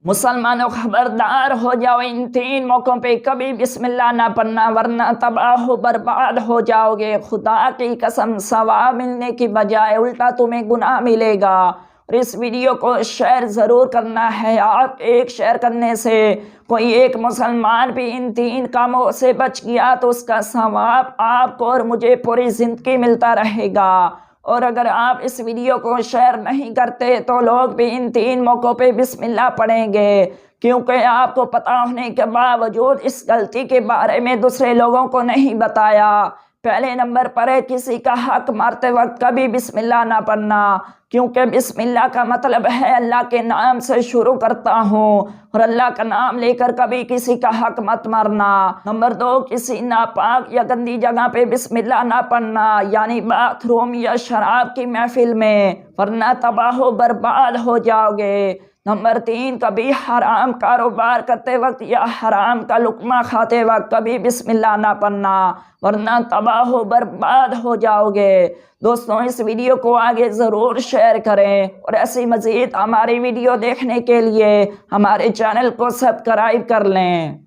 مسلمانوں خبردار ہو جاؤ، ان تین موقعوں پہ کبھی بسم اللہ نہ پڑھنا ورنہ تباہ و برباد ہو جاؤ گے۔ خدا کی قسم ثواب ملنے کی بجائے الٹا تمہیں گناہ ملے گا۔ اور اس ویڈیو کو شیئر ضرور کرنا ہے، آپ ایک شیئر کرنے سے کوئی ایک مسلمان بھی ان تین کاموں سے بچ گیا تو اس کا ثواب آپ کو اور مجھے پوری زندگی ملتا رہے گا۔ اور اگر آپ اس ویڈیو کو شیئر نہیں کرتے تو لوگ بھی ان تین موقعوں پہ بسم اللہ پڑھیں گے، کیونکہ آپ کو پتہ ہونے کے باوجود اس غلطی کے بارے میں دوسرے لوگوں کو نہیں بتایا۔ پہلے نمبر پر ہے کسی کا حق مارتے وقت کبھی بسم اللہ نہ پڑھنا، کیونکہ بسم اللہ کا مطلب ہے اللہ کے نام سے شروع کرتا ہوں، اور اللہ کا نام لے کر کبھی کسی کا حق مت مارنا۔ نمبر 2، کسی ناپاک یا گندی جگہ پہ بسم اللہ نہ پڑھنا، یعنی باتھ روم یا شراب کی محفل میں، ورنہ تباہ و برباد ہو جاؤ گے۔ نمبر 3، کبھی حرام کاروبار کرتے وقت یا حرام کا لقمہ کھاتے وقت کبھی بسم اللہ نہ پڑھنا، ورنہ تباہ و برباد ہو جاؤ گے۔ دوستوں، اس ویڈیو کو آگے ضرور شیئر کریں، اور ایسی مزید ہماری ویڈیو دیکھنے کے لیے ہمارے چینل کو سبسکرائب کر لیں۔